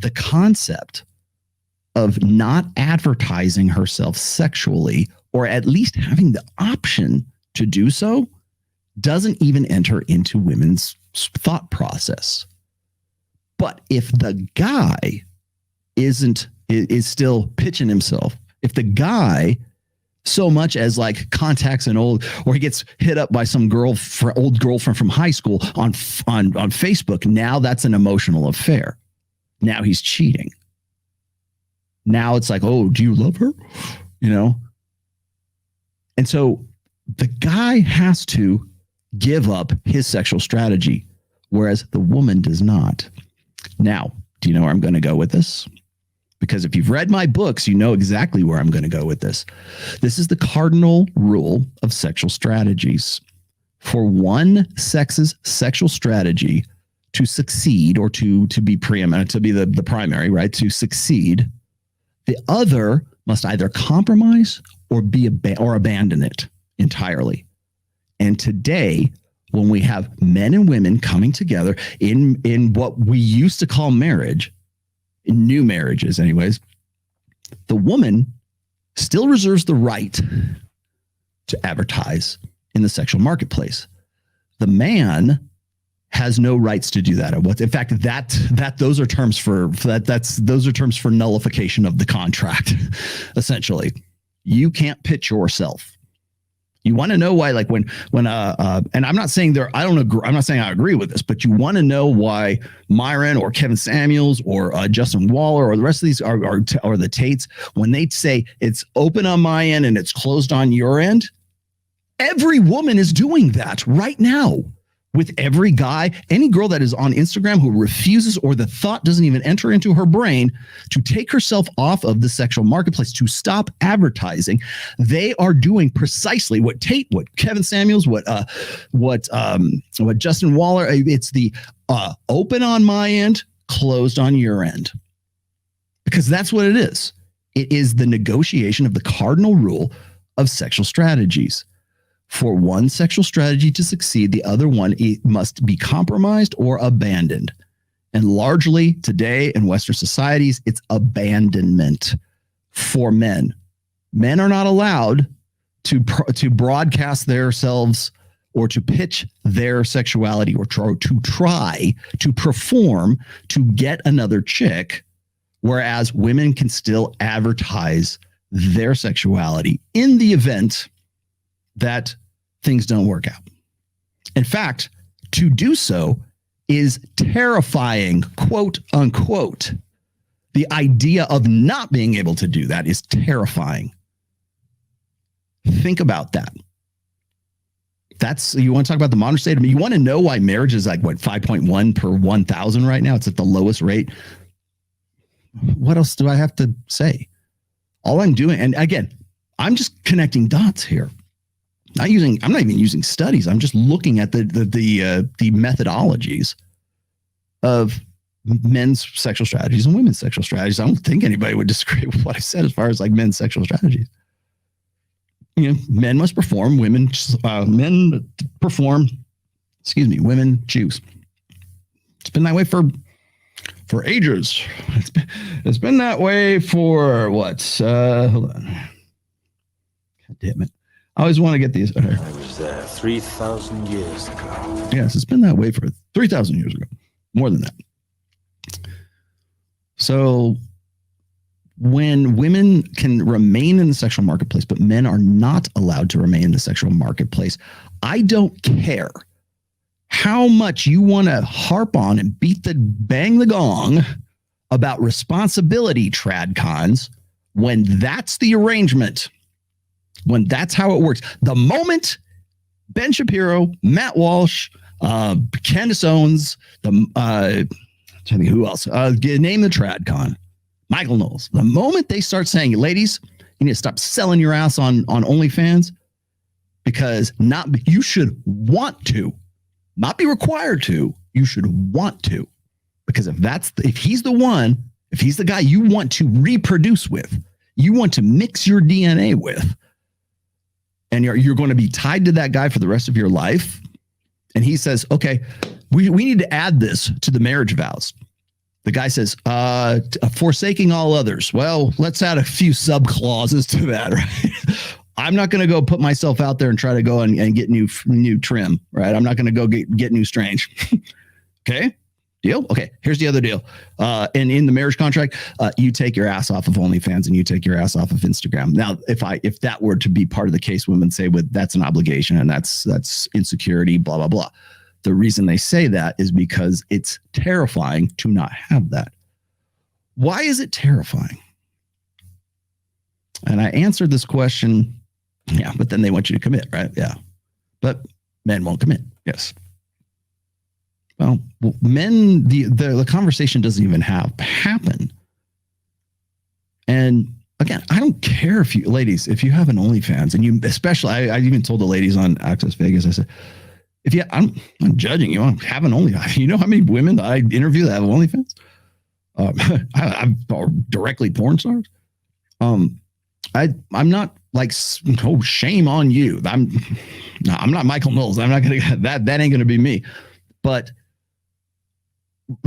the concept of not advertising herself sexually, or at least having the option to do so, doesn't even enter into women's thought process. But if the guy is still pitching himself, if the guy so much as like contacts an old, or he gets hit up by some old girlfriend from high school on Facebook, now that's an emotional affair. Now he's cheating. Now it's like, oh, do you love her? You know? And so the guy has to give up his sexual strategy, whereas the woman does not. Now, do you know where I'm going to go with this? Because if you've read my books, you know exactly where I'm going to go with this. This is the cardinal rule of sexual strategies. For one sex's sexual strategy to succeed, or to be preeminent, to be the primary, right? To succeed, the other must either compromise or abandon it entirely. And today, when we have men and women coming together in what we used to call marriage, in new marriages anyways, the woman still reserves the right to advertise in the sexual marketplace. The man has no rights to do that. In fact, those are terms for nullification of the contract. Essentially, you can't pitch yourself. You want to know why, like when and I'm not saying I don't agree. I'm not saying I agree with this, but you want to know why Myron or Kevin Samuels or Justin Waller or the rest of these are the Tates, when they say it's open on my end and it's closed on your end. Every woman is doing that right now. With every guy, any girl that is on Instagram who refuses, or the thought doesn't even enter into her brain to take herself off of the sexual marketplace, to stop advertising, they are doing precisely what Tate, what Kevin Samuels, what Justin Waller. It's the open on my end, closed on your end, because that's what it is. It is the negotiation of the cardinal rule of sexual strategies. For one sexual strategy to succeed, the other one must be compromised or abandoned. And largely today in Western societies, it's abandonment for men. Men are not allowed to broadcast themselves or to pitch their sexuality, or to try to perform to get another chick, whereas women can still advertise their sexuality in the event that things don't work out. In fact, to do so is terrifying, quote unquote. The idea of not being able to do that is terrifying. Think about that. You want to talk about the modern state? I mean, you want to know why marriage is like, 5.1 per 1,000 right now? It's at the lowest rate. What else do I have to say? All I'm doing, and again, I'm just connecting dots here. I'm not even using studies. I'm just looking at the methodologies of men's sexual strategies and women's sexual strategies. I don't think anybody would disagree with what I said as far as like men's sexual strategies. You know, men must perform, men perform, women choose. It's been that way for ages. It's been that way for what? Hold on. God damn it. I always want to get these. I was there 3,000 years ago. Yes, it's been that way for 3,000 years ago. More than that. So when women can remain in the sexual marketplace, but men are not allowed to remain in the sexual marketplace, I don't care how much you want to harp on and bang the gong about responsibility, tradcons, when that's the arrangement. When that's how it works. The moment Ben Shapiro, Matt Walsh, Candace Owens, who else? Name the tradcon. Michael Knowles. The moment they start saying, ladies, you need to stop selling your ass on OnlyFans, because you should want to, not be required to. You should want to, because if he's the guy you want to reproduce with, you want to mix your DNA with, and you're going to be tied to that guy for the rest of your life. And he says, okay, we need to add this to the marriage vows. The guy says, forsaking all others. Well, let's add a few sub clauses to that, right? I'm not going to go put myself out there and try to go and get new trim, right? I'm not going to go get new strange. Okay. Deal? Okay. Here's the other deal. And in the marriage contract, you take your ass off of OnlyFans and you take your ass off of Instagram. Now, if that were to be part of the case, women say, well, that's an obligation and that's insecurity, blah, blah, blah. The reason they say that is because it's terrifying to not have that. Why is it terrifying? And I answered this question. Yeah, but then they want you to commit, right? Yeah. But men won't commit. Yes. Well, men, the conversation doesn't even happen. And again, I don't care if you, ladies, if you have an OnlyFans and you, especially, I even told the ladies on Access Vegas, I said, I'm judging you. I'm having OnlyFans. You know how many women that I interview that have OnlyFans? I'm directly porn stars. I'm not like, oh, shame on you. I'm not Michael Knowles. I'm not gonna that ain't gonna be me. But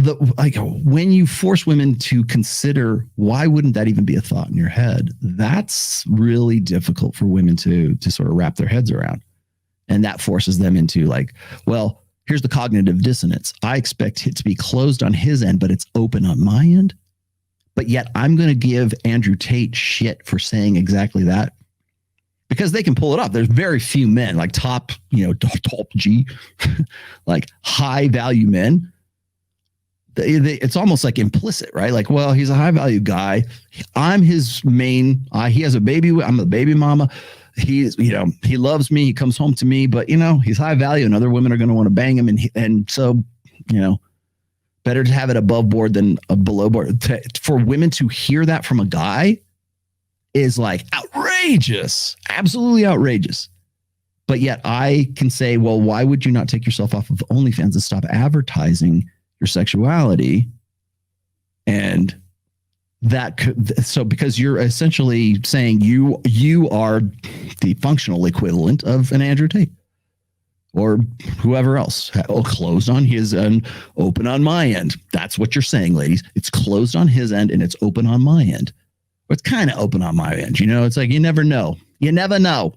when you force women to consider, why wouldn't that even be a thought in your head? That's really difficult for women to sort of wrap their heads around. And that forces them into like, well, here's the cognitive dissonance. I expect it to be closed on his end, but it's open on my end. But yet I'm going to give Andrew Tate shit for saying exactly that because they can pull it off. There's very few men like top G, like high value men. It's almost like implicit, right? Like, well, he's a high value guy. I'm his main. He has a baby. I'm the baby mama. He loves me. He comes home to me, but he's high value and other women are going to want to bang him. And so, better to have it above board than below board. For women to hear that from a guy is like outrageous, absolutely outrageous. But yet I can say, well, why would you not take yourself off of OnlyFans and stop advertising your sexuality? And because you're essentially saying you are the functional equivalent of an Andrew Tate or whoever else. Closed on his end, open on my end. That's what you're saying, ladies. It's closed on his end and it's open on my end. Or it's kind of open on my end. It's like you never know. You never know.